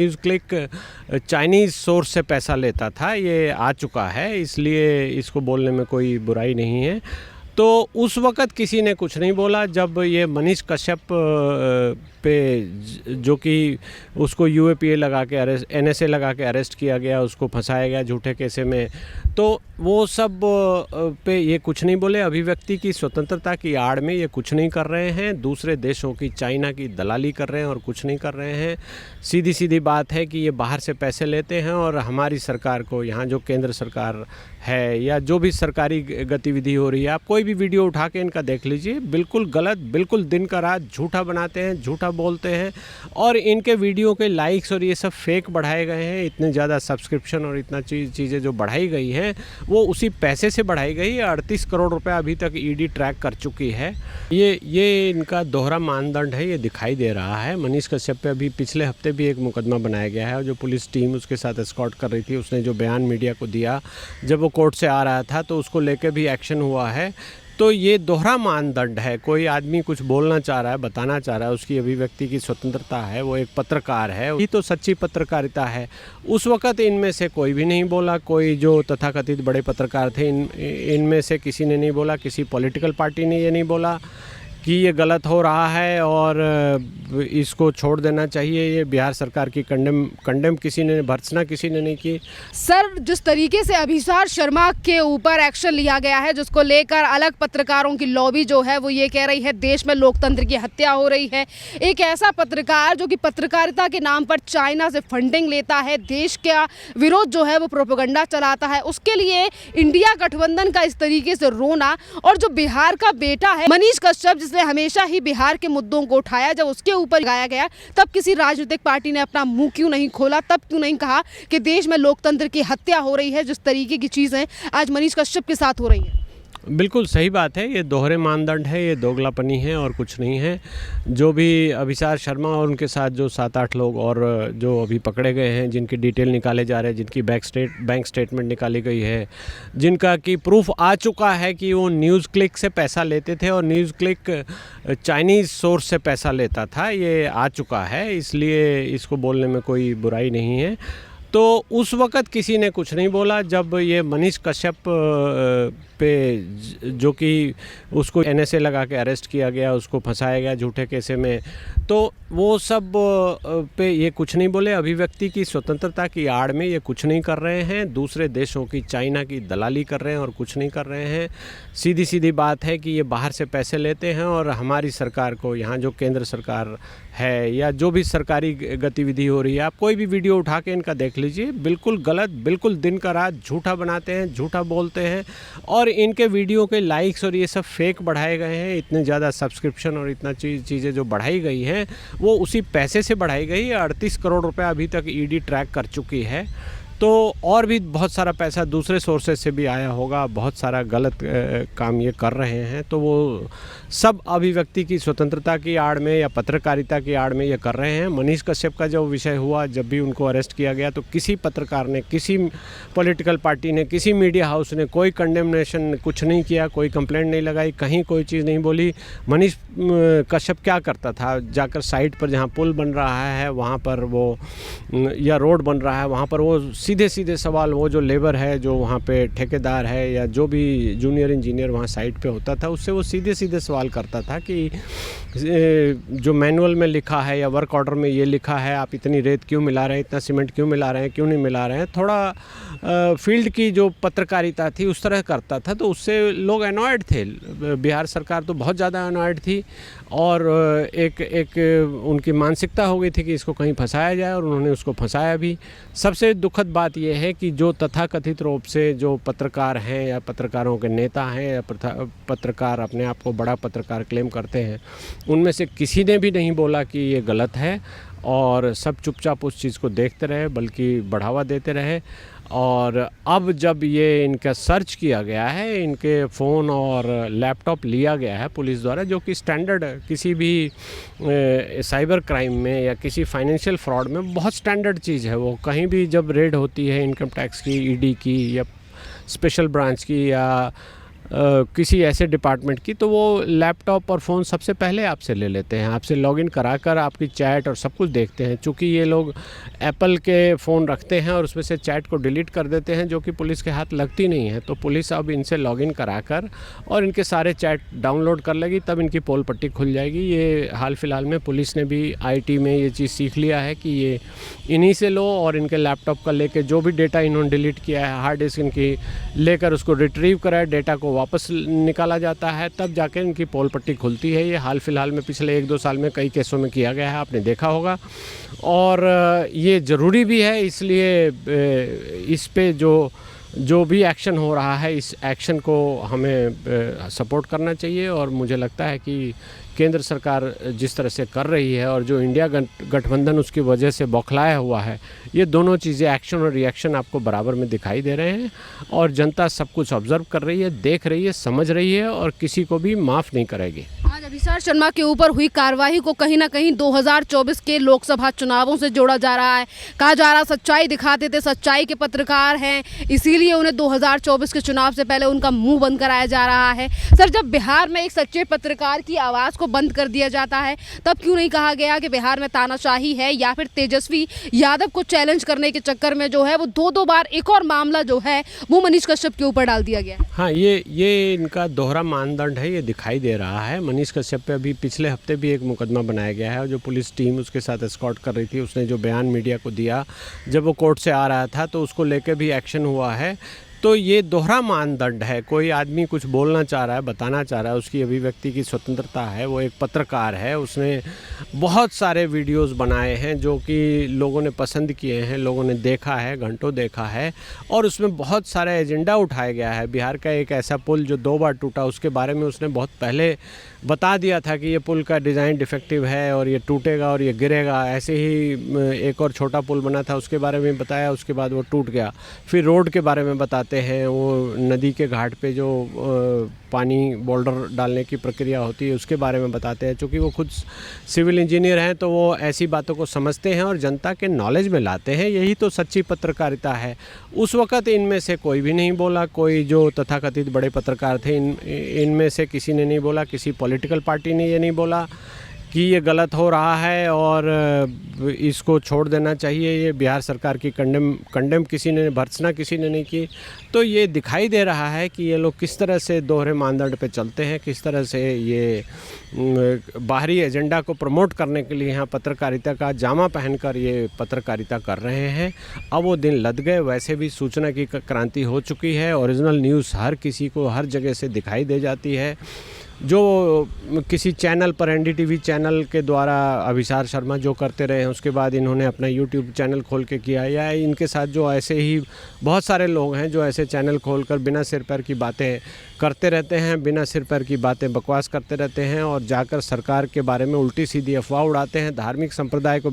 News click Chinese source से पैसा लेता था, ये आ चुका है, इसलिए इसको बोलने में कोई बुराई नहीं है। तो उस वक़्त किसी ने कुछ नहीं बोला जब ये मनीष कश्यप पे जो कि उसको यूएपीए लगा के अरेस्ट, एनएसए लगा के अरेस्ट किया गया, उसको फंसाया गया झूठे केसे में, तो वो सब पे ये कुछ नहीं बोले। अभिव्यक्ति की स्वतंत्रता की आड़ में ये कुछ नहीं कर रहे हैं, दूसरे देशों की, चाइना की दलाली कर रहे हैं और कुछ नहीं कर रहे हैं। सीधी सीधी बात है कि ये बाहर से पैसे लेते हैं और हमारी सरकार को, यहाँ जो केंद्र सरकार है या जो भी सरकारी गतिविधि हो रही है, आप कोई भी वीडियो उठा के इनका देख लीजिए, बिल्कुल गलत, बिल्कुल दिन का रात झूठा बनाते हैं, झूठा बोलते हैं। और इनके वीडियो के लाइक्स और ये सब फेक बढ़ाए गए हैं, इतने ज़्यादा सब्सक्रिप्शन और इतना चीज़ें जो बढ़ाई गई हैं वो उसी पैसे से बढ़ाई गई है। 38 करोड़ रुपए अभी तक ईडी ट्रैक कर चुकी है। ये इनका दोहरा मानदंड है, ये दिखाई दे रहा है। मनीष कश्यप पे अभी पिछले हफ्ते भी एक मुकदमा बनाया गया है और जो पुलिस टीम उसके साथ एस्कॉर्ट कर रही थी, उसने जो बयान मीडिया को दिया जब वो कोर्ट से आ रहा था, तो उसको लेके भी एक्शन हुआ है। तो ये दोहरा मानदंड है। कोई आदमी कुछ बोलना चाह रहा है, बताना चाह रहा है, उसकी अभिव्यक्ति की स्वतंत्रता है, वो एक पत्रकार है, ये तो सच्ची पत्रकारिता है। उस वक़्त इनमें से कोई भी नहीं बोला, कोई जो तथाकथित बड़े पत्रकार थे इनमें से किसी ने नहीं बोला, किसी पॉलिटिकल पार्टी ने ये नहीं बोला कि ये गलत हो रहा है और इसको छोड़ देना चाहिए। ये बिहार सरकार की कंडेम किसी ने, भर्त्सना किसी ने नहीं की। सर, जिस तरीके से अभिसार शर्मा के ऊपर एक्शन लिया गया है, जिसको लेकर अलग पत्रकारों की लॉबी जो है वो ये कह रही है देश में लोकतंत्र की हत्या हो रही है। एक ऐसा पत्रकार जो कि पत्रकारिता के नाम पर चाइना से फंडिंग लेता है, देश का विरोध जो है वो प्रोपेगेंडा चलाता है, उसके लिए इंडिया गठबंधन का इस तरीके से रोना। और जो बिहार का बेटा है मनीष कश्यप, जिसने हमेशा ही बिहार के मुद्दों को उठाया, जब उसके ऊपर गाया गया तब किसी राजनीतिक पार्टी ने अपना मुंह क्यों नहीं खोला, तब क्यों नहीं कहा कि देश में लोकतंत्र की हत्या हो रही है। जिस तरीके की चीजें आज मनीष कश्यप के साथ हो रही हैं, बिल्कुल सही बात है। ये दोहरे मानदंड है, ये दोगलापनी है और कुछ नहीं है। जो भी अभिसार शर्मा और उनके साथ जो 7-8 लोग और जो अभी पकड़े गए हैं, जिनकी डिटेल निकाले जा रहे हैं, जिनकी बैंक स्टेटमेंट निकाली गई है, जिनका कि प्रूफ आ चुका है कि वो न्यूज़ क्लिक से पैसा लेते थे और न्यूज़ क्लिक चाइनीज़ सोर्स से पैसा लेता था, ये आ चुका है, इसलिए इसको बोलने में कोई बुराई नहीं है। तो उस वक़्त किसी ने कुछ नहीं बोला जब ये मनीष कश्यप पे जो कि उसको एनएसए लगा के अरेस्ट किया गया, उसको फंसाया गया झूठे केसे में, तो वो सब पे ये कुछ नहीं बोले। अभिव्यक्ति की स्वतंत्रता की आड़ में ये कुछ नहीं कर रहे हैं, दूसरे देशों की, चाइना की दलाली कर रहे हैं और कुछ नहीं कर रहे हैं। सीधी सीधी बात है कि ये बाहर से पैसे लेते हैं और हमारी सरकार को, यहाँ जो केंद्र सरकार है या जो भी सरकारी गतिविधि हो रही है, आप कोई भी वीडियो उठा के इनका देख लीजिए, बिल्कुल गलत, बिल्कुल दिन का रात झूठा बनाते हैं, झूठा बोलते हैं। और इनके वीडियो के लाइक्स और ये सब फेक बढ़ाए गए हैं, इतने ज़्यादा सब्सक्रिप्शन और इतना चीज़ें जो बढ़ाई गई हैं वो उसी पैसे से बढ़ाई गई है। 38 करोड़ रुपए अभी तक ईडी ट्रैक कर चुकी है। तो और भी बहुत सारा पैसा दूसरे सोर्सेज से भी आया होगा, बहुत सारा गलत काम ये कर रहे हैं। तो वो सब अभिव्यक्ति की स्वतंत्रता की आड़ में या पत्रकारिता की आड़ में ये कर रहे हैं। मनीष कश्यप का जो विषय हुआ, जब भी उनको अरेस्ट किया गया, तो किसी पत्रकार ने, किसी पॉलिटिकल पार्टी ने, किसी मीडिया हाउस ने कोई कंडेमनेशन कुछ नहीं किया, कोई कंप्लेंट नहीं लगाई, कहीं कोई चीज़ नहीं बोली। मनीष कश्यप क्या करता था, जाकर साइट पर जहाँ पुल बन रहा है वहाँ पर वो, या रोड बन रहा है वहाँ पर वो सीधे सीधे सवाल, वो जो लेबर है, जो वहाँ पे ठेकेदार है या जो भी जूनियर इंजीनियर वहाँ साइट पे होता था, उससे वो सीधे सीधे सवाल करता था कि जो मैनुअल में लिखा है या वर्क ऑर्डर में ये लिखा है, आप इतनी रेत क्यों मिला रहे हैं, इतना सीमेंट क्यों मिला रहे हैं, क्यों नहीं मिला रहे हैं। थोड़ा फील्ड की जो पत्रकारिता थी उस तरह करता था, तो उससे लोग अनॉयड थे। बिहार सरकार तो बहुत ज़्यादा अनॉयड थी और एक उनकी मानसिकता हो गई थी कि इसको कहीं फंसाया जाए, और उन्होंने उसको फंसाया भी। सबसे दुखद बात यह है कि जो तथाकथित रूप से जो पत्रकार हैं या पत्रकारों के नेता हैं या पत्रकार अपने आप को बड़ा पत्रकार क्लेम करते हैं, उनमें से किसी ने भी नहीं बोला कि ये गलत है, और सब चुपचाप उस चीज़ को देखते रहे, बल्कि बढ़ावा देते रहे। और अब जब ये इनका सर्च किया गया है, इनके फ़ोन और लैपटॉप लिया गया है पुलिस द्वारा, जो कि स्टैंडर्ड किसी भी साइबर क्राइम में या किसी फाइनेंशियल फ्रॉड में बहुत स्टैंडर्ड चीज़ है। वो कहीं भी जब रेड होती है इनकम टैक्स की, ईडी की या स्पेशल ब्रांच की या किसी ऐसे डिपार्टमेंट की, तो वो लैपटॉप और फ़ोन सबसे पहले आपसे ले लेते हैं, आपसे लॉगिन कराकर आपकी चैट और सब कुछ देखते हैं। चूँकि ये लोग एप्पल के फ़ोन रखते हैं और उसमें से चैट को डिलीट कर देते हैं, जो कि पुलिस के हाथ लगती नहीं है। तो पुलिस अब इनसे लॉगिन कराकर और इनके सारे चैट डाउनलोड कर लेगी, तब इनकी पोल पट्टी खुल जाएगी। ये हाल फिलहाल में पुलिस ने भी आईटी में ये चीज़ सीख लिया है कि ये इन्हीं से लो और इनके लैपटॉप का लेके जो भी डेटा इन्होंने डिलीट किया है, हार्ड डिस्क इनकी लेकर उसको रिट्रीव कराए, डेटा को वापस निकाला जाता है, तब जाकर इनकी पोल पट्टी खुलती है। ये हाल फिलहाल में पिछले 1-2 साल में कई केसों में किया गया है, आपने देखा होगा। और ये ज़रूरी भी है, इसलिए इस पे जो भी एक्शन हो रहा है, इस एक्शन को हमें सपोर्ट करना चाहिए। और मुझे लगता है कि केंद्र सरकार जिस तरह से कर रही है और जो इंडिया गठबंधन उसकी वजह से बौखलाया हुआ है, ये दोनों चीज़ें एक्शन और रिएक्शन आपको बराबर में दिखाई दे रहे हैं। और जनता सब कुछ ऑब्जर्व कर रही है, देख रही है, समझ रही है और किसी को भी माफ़ नहीं करेगी। आज अभिसार शर्मा के ऊपर हुई कार्रवाई को कहीं ना कहीं 2024 के लोकसभा चुनावों से जोड़ा जा रहा है। कहा जा रहा सच्चाई दिखाते थे, सच्चाई के पत्रकार हैं, इसीलिए उन्हें 2024 के चुनाव से पहले उनका मुंह बंद कराया जा रहा है। सर, जब बिहार में एक सच्चे पत्रकार की आवाज़ को बंद कर दिया जाता है, तब क्यों नहीं कहा गया कि बिहार में तानाशाही है, या फिर तेजस्वी यादव को चैलेंज करने के चक्कर में जो है वो 2-2 बार एक और मामला जो है वो मनीष कश्यप के ऊपर डाल दिया गया? हाँ, ये इनका दोहरा मानदंड है, ये दिखाई दे रहा है। मनीष कश्यप पे अभी पिछले हफ्ते भी एक मुकदमा बनाया गया है और जो पुलिस टीम उसके साथ एस्कॉर्ट कर रही थी, उसने जो बयान मीडिया को दिया जब वो कोर्ट से आ रहा था, तो उसको लेकर भी एक्शन हुआ है। तो ये दोहरा मानदंड है। कोई आदमी कुछ बोलना चाह रहा है, बताना चाह रहा है, उसकी अभिव्यक्ति की स्वतंत्रता है, वो एक पत्रकार है, उसने बहुत सारे वीडियोस बनाए हैं जो कि लोगों ने पसंद किए हैं, लोगों ने देखा है, घंटों देखा है, और उसमें बहुत सारा एजेंडा उठाया गया है। बिहार का एक ऐसा पुल जो 2 बार टूटा, उसके बारे में उसने बहुत पहले बता दिया था कि ये पुल का डिज़ाइन डिफेक्टिव है और ये टूटेगा और ये गिरेगा। ऐसे ही एक और छोटा पुल बना था, उसके बारे में बताया, उसके बाद वो टूट गया। फिर रोड के बारे में बताते हैं, वो नदी के घाट पे जो पानी बोल्डर डालने की प्रक्रिया होती है उसके बारे में बताते हैं। चूँकि वो खुद सिविल इंजीनियर हैं, तो वो ऐसी बातों को समझते हैं और जनता के नॉलेज में लाते हैं। यही तो सच्ची पत्रकारिता है। उस वक़्त इनमें से कोई भी नहीं बोला, कोई जो तथाकथित बड़े पत्रकार थे इनमें से किसी ने नहीं बोला, किसी पॉलिटिकल पार्टी ने ये नहीं बोला कि ये गलत हो रहा है और इसको छोड़ देना चाहिए। ये बिहार सरकार की कंडेम किसी ने, भर्त्सना किसी ने नहीं की। तो ये दिखाई दे रहा है कि ये लोग किस तरह से दोहरे मानदंड पे चलते हैं, किस तरह से ये बाहरी एजेंडा को प्रमोट करने के लिए यहाँ पत्रकारिता का जामा पहनकर ये पत्रकारिता कर रहे हैं। अब वो दिन लद गए। वैसे भी सूचना की क्रांति हो चुकी है, ओरिजिनल न्यूज़ हर किसी को हर जगह से दिखाई दे जाती है। जो किसी चैनल पर, एनडीटीवी चैनल के द्वारा अभिसार शर्मा जो करते रहे हैं, उसके बाद इन्होंने अपना यूट्यूब चैनल खोल के किया, या इनके साथ जो ऐसे ही बहुत सारे लोग हैं जो ऐसे चैनल खोलकर बिना सिर पैर की बातें करते रहते हैं, बिना सिर पैर की बातें बकवास करते रहते हैं और जाकर सरकार के बारे में उल्टी सीधी अफवाह उड़ाते हैं, धार्मिक संप्रदाय को,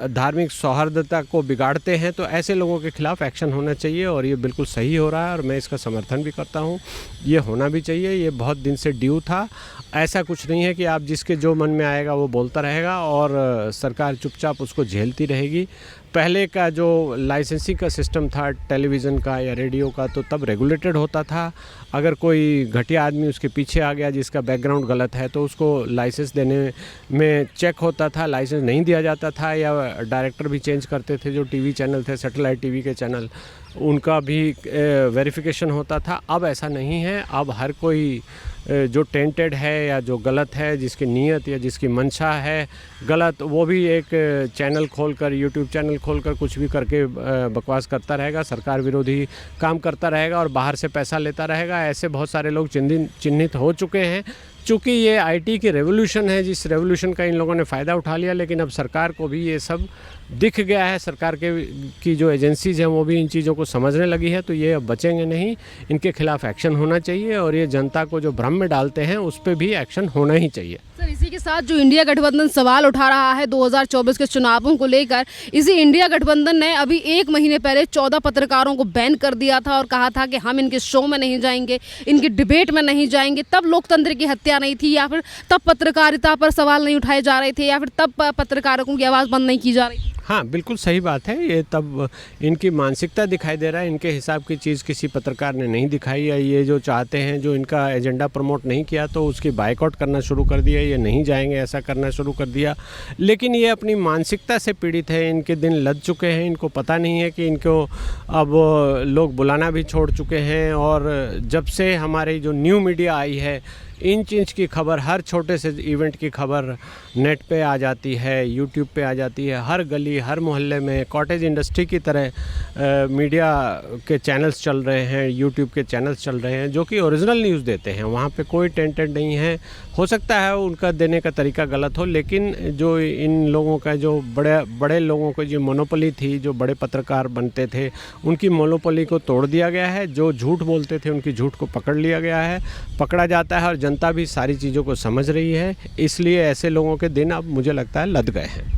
धार्मिक सौहार्दता को बिगाड़ते हैं। तो ऐसे लोगों के खिलाफ एक्शन होना चाहिए और ये बिल्कुल सही हो रहा है और मैं इसका समर्थन भी करता हूँ। ये होना भी चाहिए, ये बहुत दिन से ड्यू था। ऐसा कुछ नहीं है कि आप जिसके जो मन में आएगा वो बोलता रहेगा और सरकार चुपचाप उसको झेलती रहेगी। पहले का जो लाइसेंसिंग का सिस्टम था टेलीविज़न का या रेडियो का, तो तब रेगुलेटेड होता था। अगर कोई घटिया आदमी उसके पीछे आ गया जिसका बैकग्राउंड गलत है, तो उसको लाइसेंस देने में चेक होता था, लाइसेंस नहीं दिया जाता था, या डायरेक्टर भी चेंज करते थे। जो टीवी चैनल थे, सैटेलाइट टीवी के चैनल, उनका भी वेरिफिकेशन होता था। अब ऐसा नहीं है। अब हर कोई जो टेंटेड है या जो गलत है, जिसकी नीयत या जिसकी मंशा है गलत, वो भी एक चैनल खोलकर, यूट्यूब चैनल खोलकर कुछ भी करके बकवास करता रहेगा, सरकार विरोधी काम करता रहेगा और बाहर से पैसा लेता रहेगा। ऐसे बहुत सारे लोग चिन्हित हो चुके हैं। चूँकि ये आईटी की रेवोल्यूशन है, जिस रेवोल्यूशन का इन लोगों ने फ़ायदा उठा लिया, लेकिन अब सरकार को भी ये सब दिख गया है। सरकार की जो एजेंसीज़ हैं वो भी इन चीज़ों को समझने लगी है। तो ये अब बचेंगे नहीं, इनके खिलाफ एक्शन होना चाहिए और ये जनता को जो भ्रम में डालते हैं उस पर भी एक्शन होना ही चाहिए। सर, इसी के साथ जो इंडिया गठबंधन सवाल उठा रहा है 2024 के चुनावों को लेकर, इसी इंडिया गठबंधन ने अभी 1 महीने पहले 14 पत्रकारों को बैन कर दिया था और कहा था कि हम इनके शो में नहीं जाएंगे, इनकी डिबेट में नहीं जाएंगे। तब लोकतंत्र की हत्या नहीं थी, या फिर तब पत्रकारिता पर सवाल नहीं उठाए जा रहे थे, या फिर तब पत्रकारों की आवाज़ बंद नहीं की जा रही थी? हाँ, बिल्कुल सही बात है। ये तब इनकी मानसिकता दिखाई दे रहा है, इनके हिसाब की चीज़ किसी पत्रकार ने नहीं दिखाई है। ये जो चाहते हैं, जो इनका एजेंडा प्रमोट नहीं किया तो उसकी बायकॉट करना शुरू कर दिया, ये नहीं जाएंगे ऐसा करना शुरू कर दिया। लेकिन ये अपनी मानसिकता से पीड़ित है, इनके दिन लद चुके हैं, इनको पता नहीं है कि इनको अब लोग बुलाना भी छोड़ चुके हैं। और जब से हमारी जो न्यू मीडिया आई है, इंच इंच की खबर, हर छोटे से इवेंट की खबर नेट पे आ जाती है, यूट्यूब पे आ जाती है, हर गली हर मोहल्ले में कॉटेज इंडस्ट्री की तरह मीडिया के चैनल्स चल रहे हैं, यूट्यूब के चैनल्स चल रहे हैं जो कि ओरिजिनल न्यूज़ देते हैं। वहाँ पे कोई टेंटेड नहीं है। हो सकता है उनका देने का तरीका गलत हो, लेकिन जो इन लोगों का जो बड़े बड़े लोगों को जो मोनोपोली थी, जो बड़े पत्रकार बनते थे, उनकी मोनोपोली को तोड़ दिया गया है। जो झूठ बोलते थे उनकी झूठ को पकड़ लिया गया है, पकड़ा जाता है, और जनता भी सारी चीज़ों को समझ रही है। इसलिए ऐसे लोगों के दिन अब मुझे लगता है लद गए हैं।